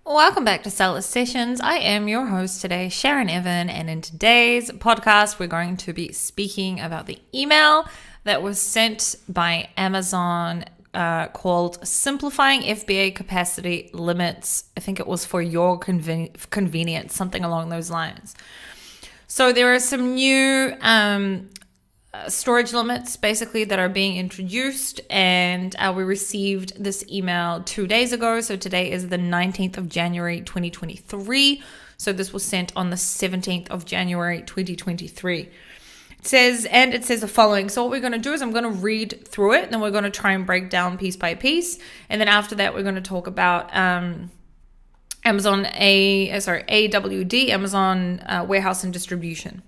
Welcome back to Seller Sessions. I am your host today, Sharon Evan, and in today's podcast, we're going to be speaking about the email that was sent by Amazon called Simplifying FBA Capacity Limits. I think it was for your convenience, something along those lines. So there are some new storage limits basically that are being introduced, and we received this email 2 days ago. So today is the 19th of January 2023. So this was sent on the 17th of January 2023. It says the following. So what we're going to do is I'm going to read through it, and then we're going to try and break down piece by piece, and then after that we're going to talk about AWD, Amazon Warehouse and Distribution.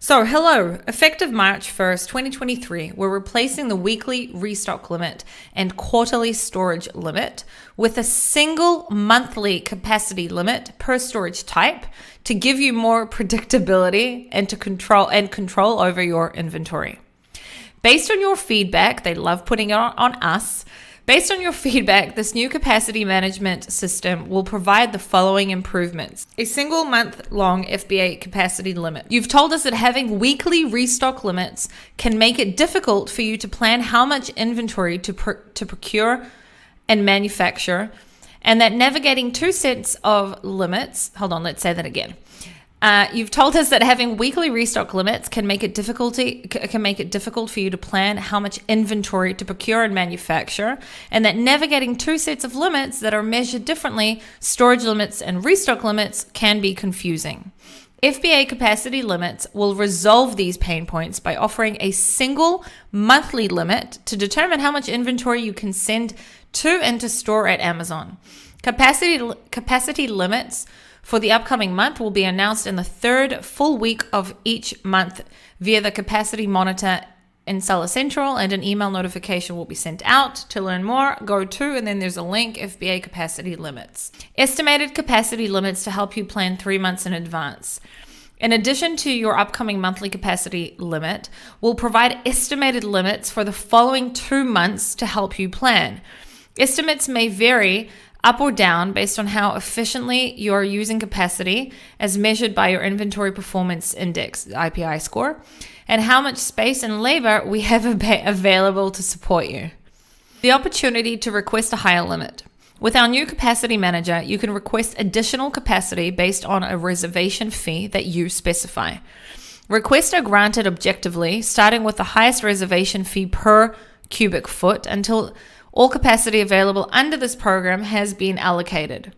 So, hello, effective March 1st, 2023, we're replacing the weekly restock limit and quarterly storage limit with a single monthly capacity limit per storage type to give you more predictability and to control over your inventory. Based on your feedback, they love putting it on us. Based on your feedback, this new capacity management system will provide the following improvements. A single month-long FBA capacity limit. You've told us that having weekly restock limits can make it difficult for you to plan how much inventory to procure and manufacture, and that navigating two sets of limits. Hold on, let's say that again. You've told us that having weekly restock limits can make it difficult for you to plan how much inventory to procure and manufacture, and that navigating two sets of limits that are measured differently, storage limits and restock limits, can be confusing. FBA capacity limits will resolve these pain points by offering a single monthly limit to determine how much inventory you can send to and to store at Amazon. Capacity limits for the upcoming month will be announced in the third full week of each month via the capacity monitor in Seller Central, and an email notification will be sent out. To learn more, go to, and then there's a link, FBA capacity limits. Estimated capacity limits to help you plan 3 months in advance. In addition to your upcoming monthly capacity limit, we'll provide estimated limits for the following 2 months to help you plan. Estimates may vary up or down based on how efficiently you're using capacity as measured by your inventory performance index, the IPI score, and how much space and labor we have available to support you. The opportunity to request a higher limit. With our new capacity manager, you can request additional capacity based on a reservation fee that you specify. Requests are granted objectively, starting with the highest reservation fee per cubic foot until all capacity available under this program has been allocated.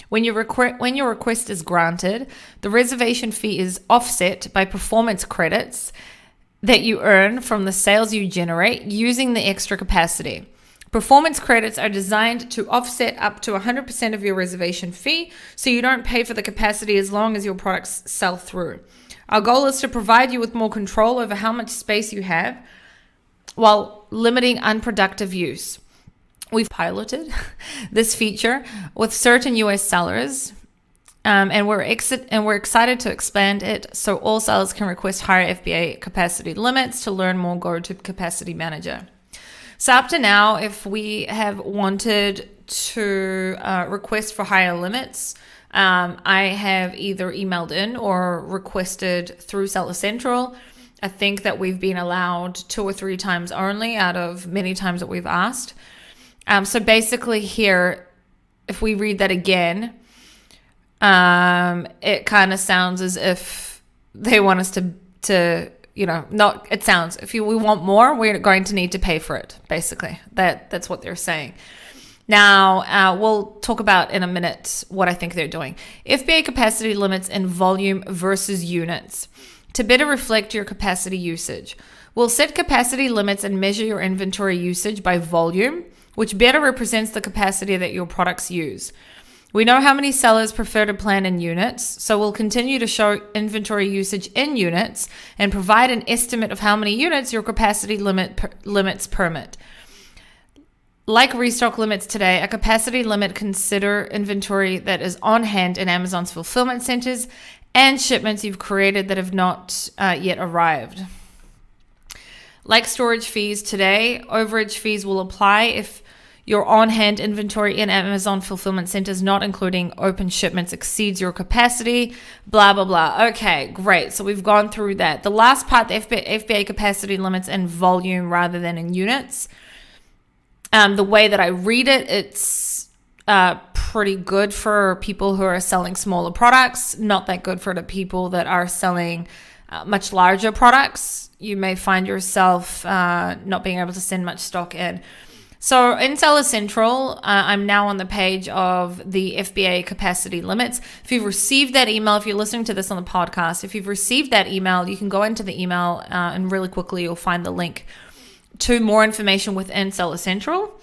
When your request is granted, the reservation fee is offset by performance credits that you earn from the sales you generate using the extra capacity. Performance credits are designed to offset up to 100% of your reservation fee, so you don't pay for the capacity as long as your products sell through. Our goal is to provide you with more control over how much space you have while limiting unproductive use. We've piloted this feature with certain US sellers, and we're excited to expand it so all sellers can request higher FBA capacity limits. To learn more, go to Capacity Manager. So up to now, if we have wanted to request for higher limits, I have either emailed in or requested through Seller Central. I think that we've been allowed 2 or 3 times only out of many times that we've asked. So basically here, if we read that again, it kind of sounds as if they want us if we want more, we're going to need to pay for it. Basically, that's what they're saying. Now, we'll talk about in a minute what I think they're doing. FBA capacity limits in volume versus units to better reflect your capacity usage. We'll set capacity limits and measure your inventory usage by volume, which better represents the capacity that your products use. We know how many sellers prefer to plan in units, so we'll continue to show inventory usage in units and provide an estimate of how many units your capacity limits permit. Like restock limits today, a capacity limit consider inventory that is on hand in Amazon's fulfillment centers and shipments you've created that have not yet arrived. Like storage fees today, overage fees will apply if Your on-hand inventory in Amazon fulfillment centers, not including open shipments, exceeds your capacity, blah, blah, blah. Okay, great. So we've gone through that. The last part, the FBA capacity limits in volume rather than in units. The way that I read it, it's pretty good for people who are selling smaller products, not that good for the people that are selling much larger products. You may find yourself not being able to send much stock in. So in Seller Central, I'm now on the page of the FBA capacity limits. If you've received that email, if you're listening to this on the podcast, if you've received that email, you can go into the email and really quickly you'll find the link to more information within Seller Central.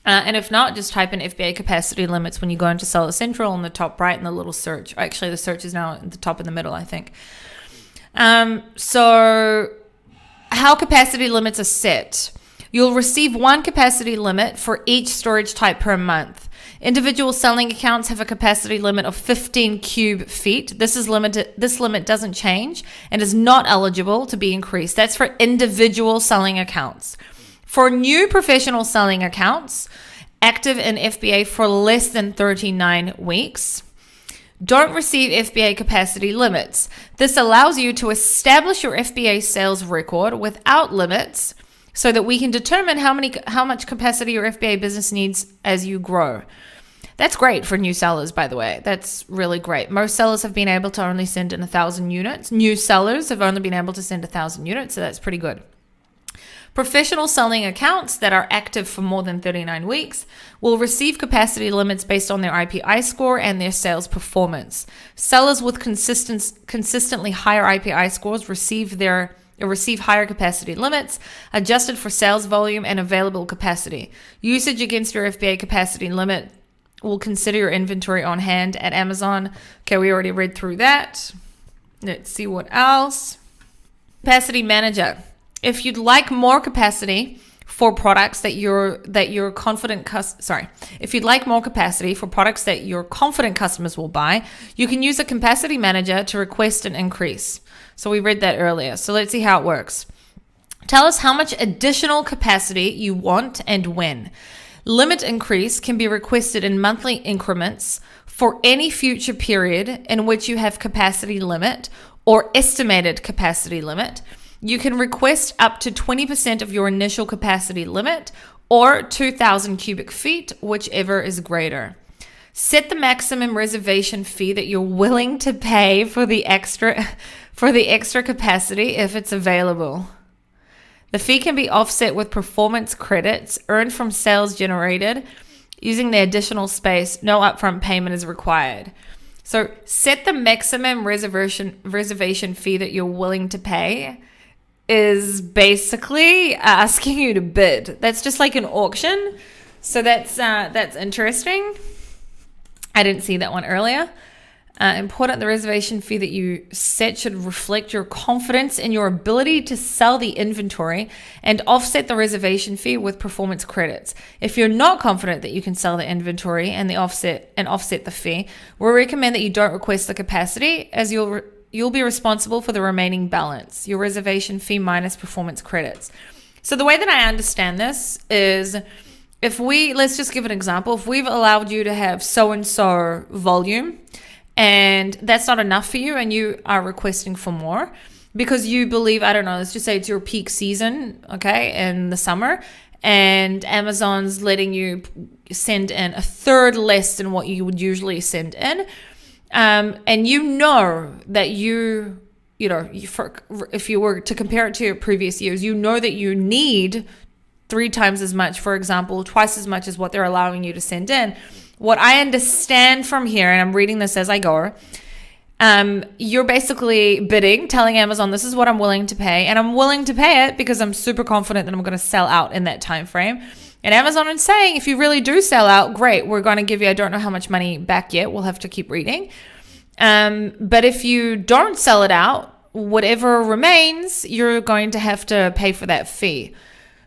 And if not, just type in FBA capacity limits when you go into Seller Central on the top right in the little search. Actually, the search is now at the top in the middle, I think. So how capacity limits are set. You'll receive one capacity limit for each storage type per month. Individual selling accounts have a capacity limit of 15 cube feet. This limit doesn't change and is not eligible to be increased. That's for individual selling accounts. For new professional selling accounts, active in FBA for less than 39 weeks, don't receive FBA capacity limits. This allows you to establish your FBA sales record without limits so that we can determine how much capacity your FBA business needs as you grow. That's great for new sellers, by the way. That's really great. Most sellers have been able to only send in 1,000 units. New sellers have only been able to send 1,000 units, so that's pretty good. Professional selling accounts that are active for more than 39 weeks will receive capacity limits based on their IPI score and their sales performance. Sellers with consistently higher IPI scores receive higher capacity limits, adjusted for sales volume and available capacity. Usage against your FBA capacity limit will consider your inventory on hand at Amazon. Okay, we already read through that. Let's see what else. Capacity manager. If you'd like more capacity for products that you're confident if you'd like more capacity for products that your confident customers will buy, you can use a capacity manager to request an increase. So we read that earlier. So let's see how it works. Tell us how much additional capacity you want and when. Limit increase can be requested in monthly increments for any future period in which you have capacity limit or estimated capacity limit. You can request up to 20% of your initial capacity limit or 2,000 cubic feet, whichever is greater. Set the maximum reservation fee that you're willing to pay for the extra capacity if it's available. The fee can be offset with performance credits earned from sales generated using the additional space. No upfront payment is required. So set the maximum reservation fee that you're willing to pay is basically asking you to bid. That's just like an auction. So that's interesting. I didn't see that one earlier. Important, the reservation fee that you set should reflect your confidence in your ability to sell the inventory and offset the reservation fee with performance credits. If you're not confident that you can sell the inventory and offset the fee, we'll recommend that you don't request the capacity, as you'll be responsible for the remaining balance, your reservation fee minus performance credits. So the way that I understand this is, let's just give an example. If we've allowed you to have so-and-so volume, and that's not enough for you, and you are requesting for more because you believe, I don't know, let's just say it's your peak season, okay, in the summer, and Amazon's letting you send in a third less than what you would usually send in. And you know that if you were to compare it to your previous years, you know that you need 3 times as much, for example, twice as much as what they're allowing you to send in. What I understand from here, and I'm reading this as I go, you're basically bidding, telling Amazon, this is what I'm willing to pay, and I'm willing to pay it because I'm super confident that I'm going to sell out in that time frame. And Amazon is saying, if you really do sell out, great, we're going to give you, I don't know how much money back yet. We'll have to keep reading. But if you don't sell it out, whatever remains, you're going to have to pay for that fee.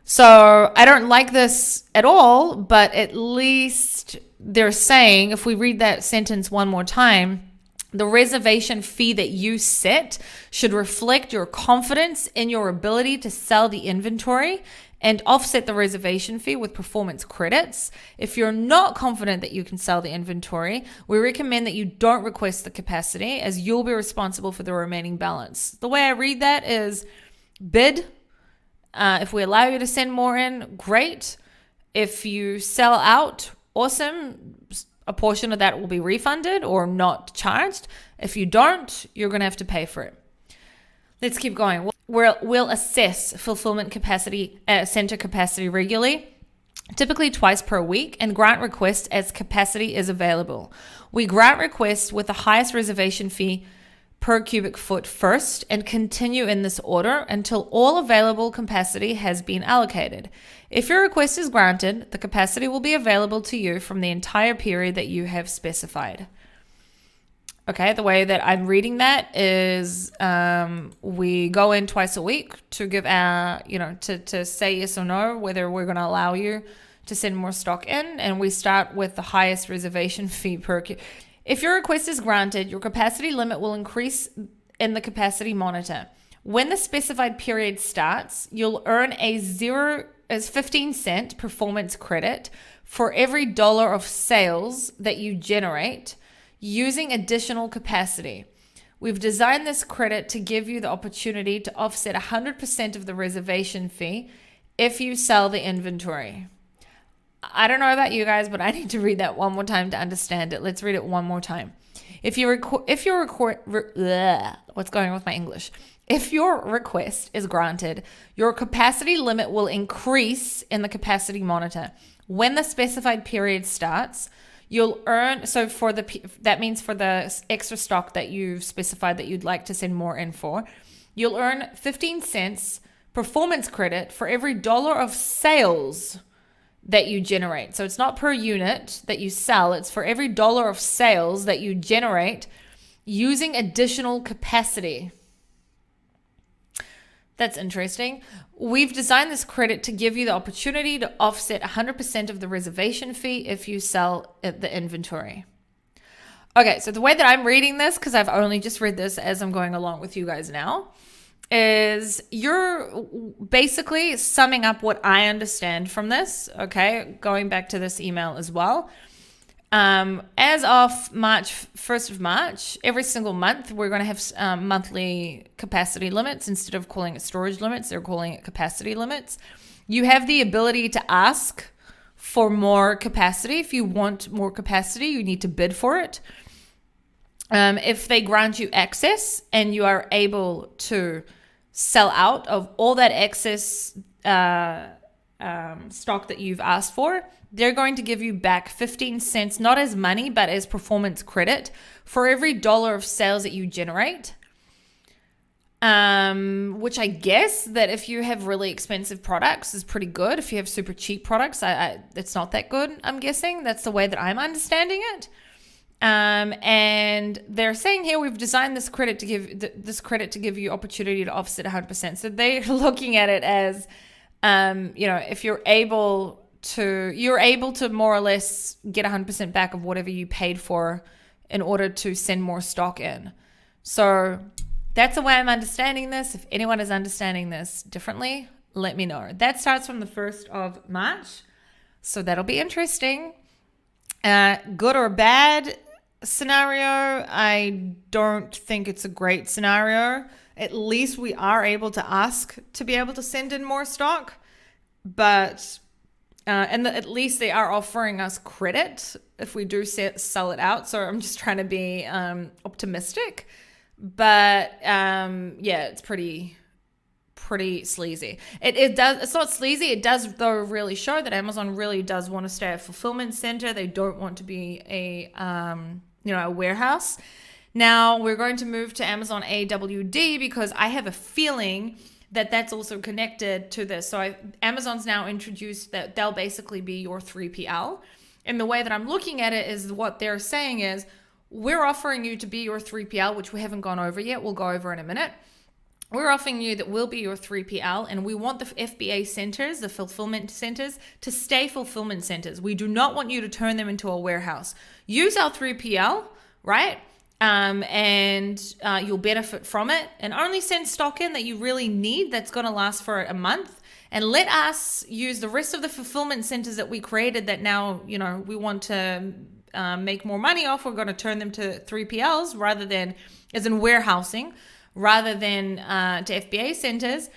So I don't like this at all, but at least they're saying, if we read that sentence one more time, The reservation fee that you set should reflect your confidence in your ability to sell the inventory and offset the reservation fee with performance credits. If you're not confident that you can sell the inventory, we recommend that you don't request the capacity, as you'll be responsible for the remaining balance. The way I read that is bid. If we allow you to send more in, great. If you sell out, awesome. A portion of that will be refunded or not charged. If you don't, you're going to have to pay for it. Let's keep going. We'll assess fulfillment capacity, center capacity regularly, typically twice per week, and grant requests as capacity is available. We grant requests with the highest reservation fee per cubic foot first and continue in this order until all available capacity has been allocated. If your request is granted, the capacity will be available to you from the entire period that you have specified. Okay, the way that I'm reading that is we go in twice a week to give our, to say yes or no, whether we're going to allow you to send more stock in, and we start with the highest reservation fee per If your request is granted, your capacity limit will increase in the capacity monitor. When the specified period starts, you'll earn a 15-cent performance credit for every dollar of sales that you generate using additional capacity. We've designed this credit to give you the opportunity to offset 100% of the reservation fee if you sell the inventory. I don't know about you guys, but I need to read that one more time to understand it. Let's read it one more time. What's going on with my English? If your request is granted, your capacity limit will increase in the capacity monitor. When the specified period starts, you'll earn, that means for the extra stock that you've specified that you'd like to send more in for, you'll earn 15 cents performance credit for every dollar of sales that you generate. So it's not per unit that you sell, it's for every dollar of sales that you generate using additional capacity. That's interesting. We've designed this credit to give you the opportunity to offset 100% of the reservation fee if you sell the inventory. Okay, so the way that I'm reading this, because I've only just read this as I'm going along with you guys now, is you're basically summing up what I understand from this, okay? Going back to this email as well. As of 1st of March, every single month, we're going to have monthly capacity limits. Instead of calling it storage limits, they're calling it capacity limits. You have the ability to ask for more capacity. If you want more capacity, you need to bid for it. If they grant you access and you are able to sell out of all that excess stock that you've asked for, they're going to give you back 15 cents, not as money, but as performance credit for every dollar of sales that you generate. Which I guess that if you have really expensive products is pretty good. If you have super cheap products, it's not that good, I'm guessing. That's the way that I'm understanding it. And they're saying here, we've designed this credit to give you opportunity to offset 100%. So they're looking at it as, if you're able to more or less get 100% back of whatever you paid for in order to send more stock in. So that's the way I'm understanding this. If anyone is understanding this differently, let me know. That starts from the 1st of March. So that'll be interesting. Good or bad scenario, I don't think it's a great scenario. At least we are able to ask to be able to send in more stock, but at least they are offering us credit if we do sell it out. So I'm just trying to be optimistic, but it's pretty sleazy. It's not sleazy. It does though really show that Amazon really does want to stay a fulfillment center. They don't want to be a warehouse. Now we're going to move to Amazon AWD because I have a feeling that that's also connected to this. So Amazon's now introduced that they'll basically be your 3PL. And the way that I'm looking at it is what they're saying is, we're offering you to be your 3PL, which we haven't gone over yet. We'll go over in a minute. We're offering you that we'll be your 3PL, and we want the FBA centers, the fulfillment centers, to stay fulfillment centers. We do not want you to turn them into a warehouse. Use our 3PL, right? and you'll benefit from it. And only send stock in that you really need that's going to last for a month. And let us use the rest of the fulfillment centers that we created that now, we want to make more money off. We're going to turn them to 3PLs rather than, as in warehousing, rather than to FBA centers.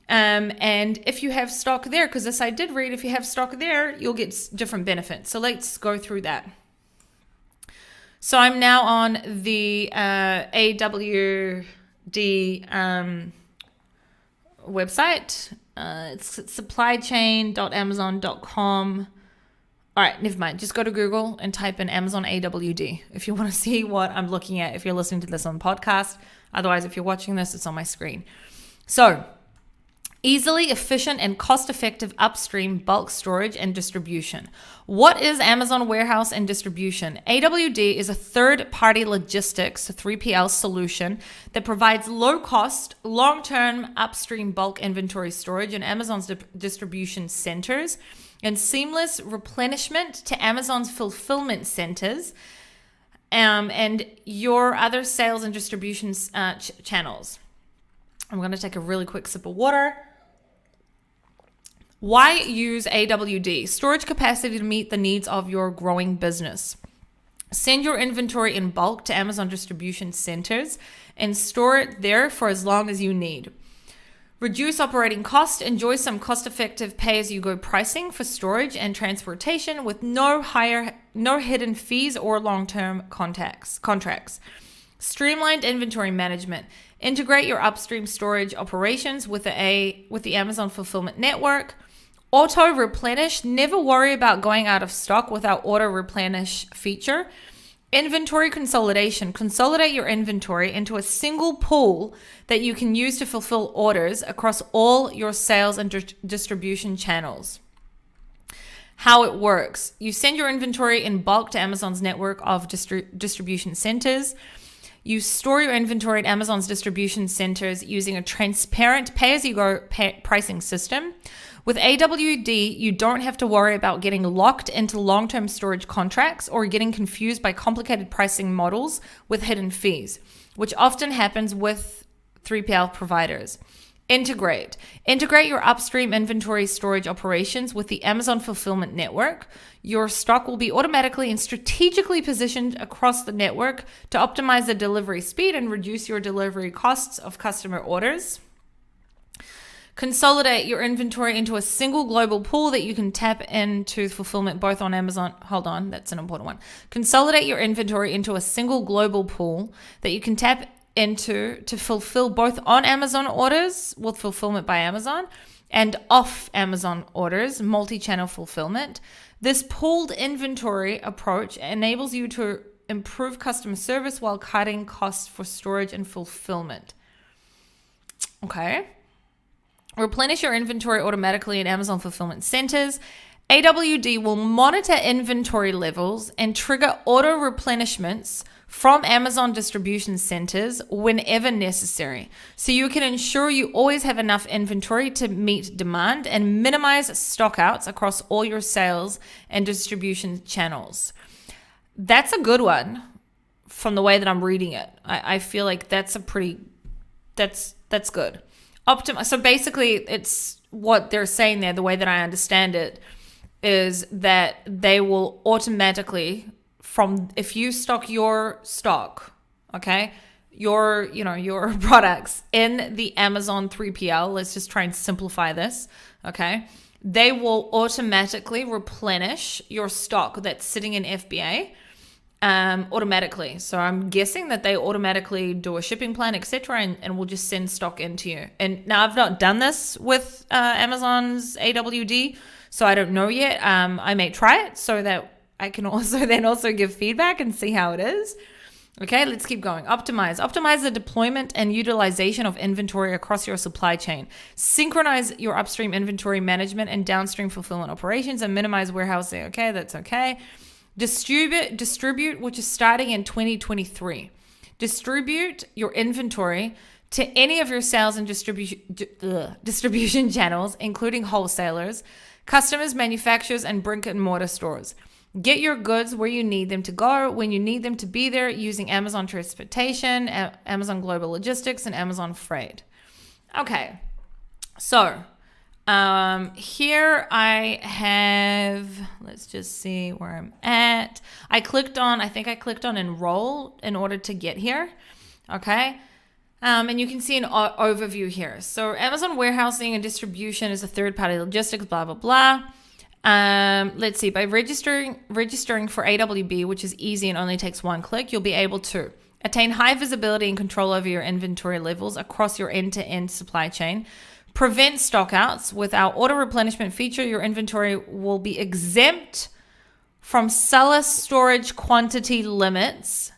And if you have stock there, because this I did read, if you have stock there, you'll get different benefits. So let's go through that. So I'm now on the AWD website. It's supplychain.amazon.com. All right, never mind. Just go to Google and type in Amazon AWD if you want to see what I'm looking at, if you're listening to this on podcast. Otherwise, if you're watching this, it's on my screen. So, easily, efficient, and cost-effective upstream bulk storage and distribution. What is Amazon Warehouse and Distribution? AWD is a third-party logistics 3PL solution that provides low-cost, long-term upstream bulk inventory storage in Amazon's distribution centers and seamless replenishment to Amazon's fulfillment centers and your other sales and distribution channels. I'm going to take a really quick sip of water. Why use AWD? Storage capacity to meet the needs of your growing business. Send your inventory in bulk to Amazon distribution centers and store it there for as long as you need. Reduce operating cost. Enjoy some cost-effective pay-as-you-go pricing for storage and transportation with no hidden fees or long-term contracts. Streamlined inventory management. Integrate your upstream storage operations with the Amazon Fulfillment Network. Auto replenish. Never worry about going out of stock with our auto replenish feature. Inventory consolidation. Consolidate your inventory into a single pool that you can use to fulfill orders across all your sales and distribution channels. How it works. You send your inventory in bulk to Amazon's network of distribution centers. You store your inventory at Amazon's distribution centers using a transparent pay-as-you-go pricing system. With AWD, you don't have to worry about getting locked into long-term storage contracts or getting confused by complicated pricing models with hidden fees, which often happens with 3PL providers. Integrate your upstream inventory storage operations with the Amazon Fulfillment Network. Your stock will be automatically and strategically positioned across the network to optimize the delivery speed and reduce your delivery costs of customer orders. Consolidate your inventory into a single global pool that you can tap into fulfillment both on Amazon. Hold on, that's an important one. Consolidate your inventory into a single global pool that you can tap into to fulfill both on Amazon orders with fulfillment by Amazon and off Amazon orders, multi-channel fulfillment. This pooled inventory approach enables you to improve customer service while cutting costs for storage and fulfillment. Okay. Replenish your inventory automatically in Amazon fulfillment centers. AWD will monitor inventory levels and trigger auto replenishments from Amazon distribution centers whenever necessary. So you can ensure you always have enough inventory to meet demand and minimize stockouts across all your sales and distribution channels. That's a good one from the way that I'm reading it. I feel like that's good. So basically, it's what they're saying there, the way that I understand it, is that they will automatically, if you stock your stock, okay, your products in the Amazon 3PL, let's just try and simplify this, okay, they will automatically replenish your stock that's sitting in FBA automatically. So I'm guessing that they automatically do a shipping plan, etc., and will just send stock into you. And now I've not done this with Amazon's AWD, so I don't know yet. I may try it so that I can also give feedback and see how it is. Okay, let's keep going. Optimize the deployment and utilization of inventory across your supply chain. Synchronize your upstream inventory management and downstream fulfillment operations and minimize warehousing. Okay, that's okay. Distribute, which is starting in 2023. Distribute your inventory to any of your sales and distribution channels, including wholesalers, customers, manufacturers, and brick and mortar stores. Get your goods where you need them to go, when you need them to be there, using Amazon Transportation, Amazon Global Logistics, and Amazon Freight. Okay, so here I have, let's just see where I'm at. I clicked on enroll in order to get here. Okay. And you can see an overview here. So Amazon warehousing and distribution is a third-party logistics, blah, blah, blah. Let's see, by registering for AWD, which is easy and only takes one click, you'll be able to attain high visibility and control over your inventory levels across your end-to-end supply chain. Prevent stockouts. With our auto replenishment feature, your inventory will be exempt from seller storage quantity limits.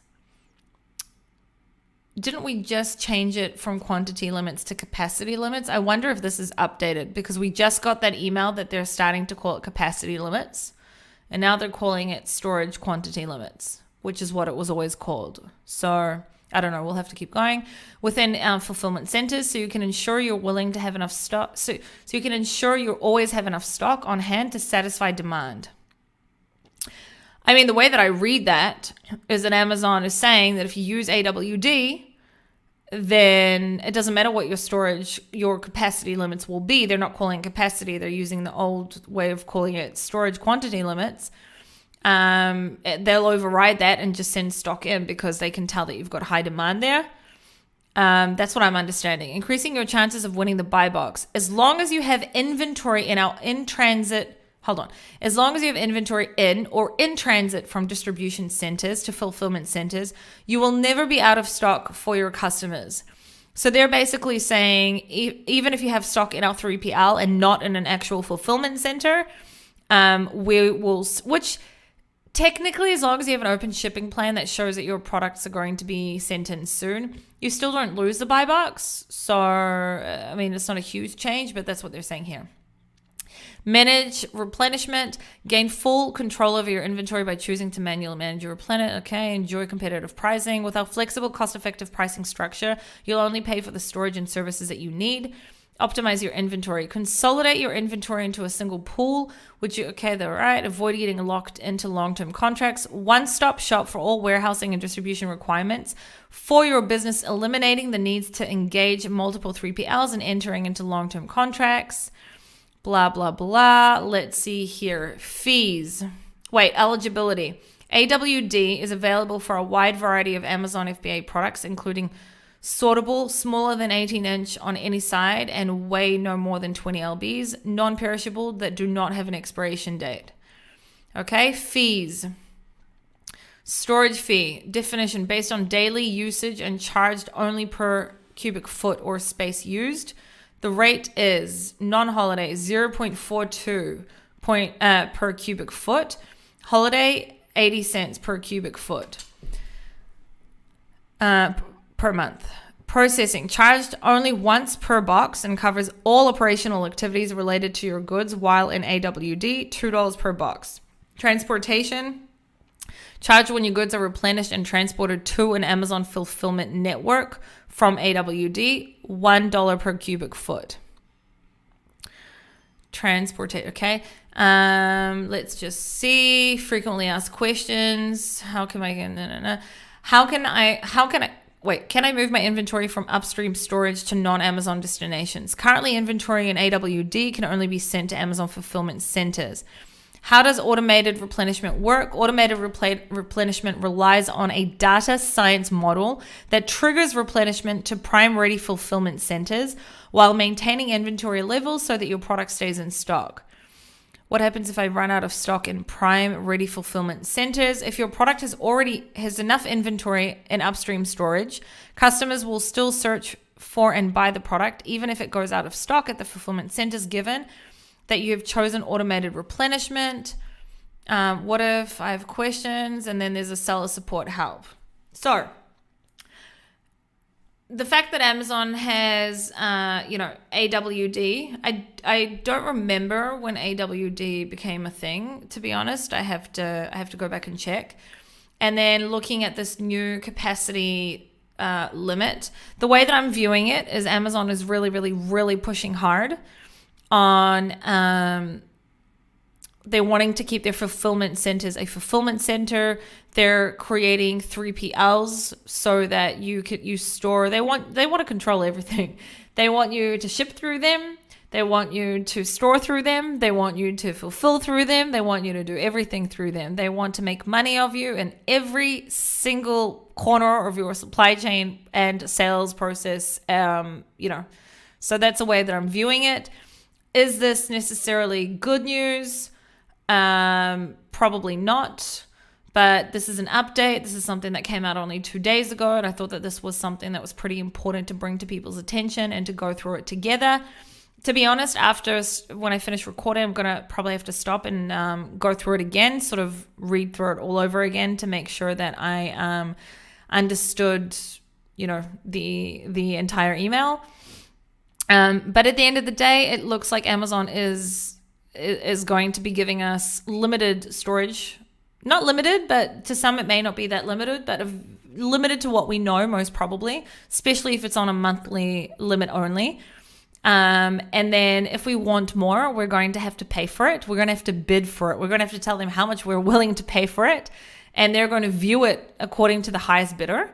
Didn't we just change it from quantity limits to capacity limits? I wonder if this is updated, because we just got that email that they're starting to call it capacity limits, and now they're calling it storage quantity limits, which is what it was always called. So I don't know. We'll have to keep going. Within fulfillment centers, so you can ensure you're willing to have enough stock. So you can ensure you always have enough stock on hand to satisfy demand. I mean, the way that I read that is that Amazon is saying that if you use AWD, then it doesn't matter what your capacity limits will be. They're not calling it capacity. They're using the old way of calling it storage quantity limits. They'll override that and just send stock in because they can tell that you've got high demand there. That's what I'm understanding. Increasing your chances of winning the buy box. As long as you have inventory as long as you have inventory in or in transit from distribution centers to fulfillment centers, you will never be out of stock for your customers. So they're basically saying, even if you have stock in our 3PL and not in an actual fulfillment center, we will, which technically, as long as you have an open shipping plan that shows that your products are going to be sent in soon, you still don't lose the buy box. So, I mean, it's not a huge change, but that's what they're saying here. Manage replenishment. Gain full control over your inventory by choosing to manually manage your replenishment. Okay, enjoy competitive pricing. With our flexible, cost-effective pricing structure, you'll only pay for the storage and services that you need. Optimize your inventory. Consolidate your inventory into a single pool, they're right. Avoid getting locked into long-term contracts. One-stop shop for all warehousing and distribution requirements for your business, eliminating the needs to engage multiple 3PLs and entering into long-term contracts. Blah, blah, blah. Let's see here. Fees. Eligibility. AWD is available for a wide variety of Amazon FBA products, including sortable, smaller than 18-inch on any side, and weigh no more than 20 lbs, non-perishable that do not have an expiration date. Okay, fees. Storage fee. Definition: based on daily usage and charged only per cubic foot or space used. The rate is non-holiday 0.42 per cubic foot. Holiday 80 cents per cubic foot per month. Processing charged only once per box and covers all operational activities related to your goods while in AWD, $2 per box. Transportation charged when your goods are replenished and transported to an Amazon fulfillment network from AWD, $1 per cubic foot. Okay. Let's just see. Frequently asked questions. Can I move my inventory from upstream storage to non-Amazon destinations? Currently, inventory in AWD can only be sent to Amazon fulfillment centers. How does automated replenishment work? Automated replenishment relies on a data science model that triggers replenishment to prime-ready fulfillment centers while maintaining inventory levels so that your product stays in stock. What happens if I run out of stock in prime-ready fulfillment centers? If your product has enough inventory in upstream storage, customers will still search for and buy the product, even if it goes out of stock at the fulfillment centers, given that you have chosen automated replenishment. What if I have questions? And then there's a seller support help. So the fact that Amazon has, AWD, I don't remember when AWD became a thing, to be honest. I have to go back and check. And then looking at this new capacity limit, the way that I'm viewing it is Amazon is really, really, really pushing hard on they're wanting to keep their fulfillment centers a fulfillment center. They're creating 3PLs so that you store. They want to control everything. They want you to ship through them. They want you to store through them. They want you to fulfill through them. They want you to do everything through them. They want to make money of you in every single corner of your supply chain and sales process. So that's the way that I'm viewing it. Is this necessarily good news? Probably not. But this is an update. This is something that came out only 2 days ago, and I thought that this was something that was pretty important to bring to people's attention and to go through it together. To be honest, when I finish recording, I'm going to probably have to stop and go through it again, sort of read through it all over again to make sure that I understood, the entire email. But at the end of the day, it looks like Amazon is going to be giving us limited storage. Not limited, but to some it may not be that limited, but limited to what we know most probably, especially if it's on a monthly limit only. And then if we want more, we're going to have to pay for it. We're going to have to bid for it. We're going to have to tell them how much we're willing to pay for it. And they're going to view it according to the highest bidder.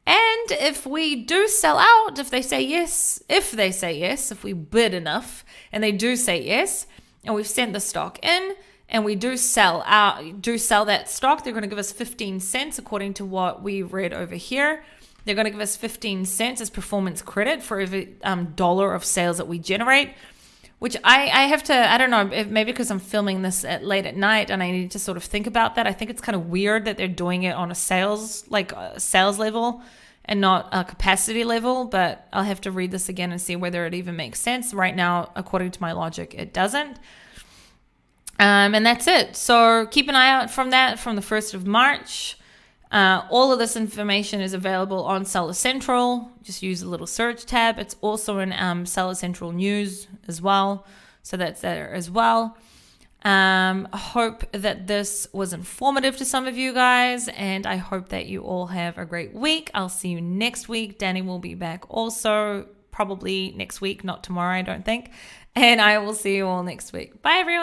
And if we do sell out, if they say yes, if we bid enough and they do say yes, and we've sent the stock in and we do sell that stock, they're going to give us 15 cents according to what we read over here. They're going to give us 15 cents as performance credit for every dollar of sales that we generate, which I have to, I don't know, maybe because I'm filming this late at night and I need to sort of think about that. I think it's kind of weird that they're doing it on a sales level and not a capacity level, but I'll have to read this again and see whether it even makes sense. Right now, according to my logic, it doesn't. And that's it. So keep an eye out from that from the 1st of March. All of this information is available on Seller Central. Just use the little search tab. It's also in Seller Central News as well. So that's there as well. Hope that this was informative to some of you guys, and I hope that you all have a great week. I'll see you next week. Danny will be back also probably next week, not tomorrow, I don't think. And I will see you all next week. Bye, everyone.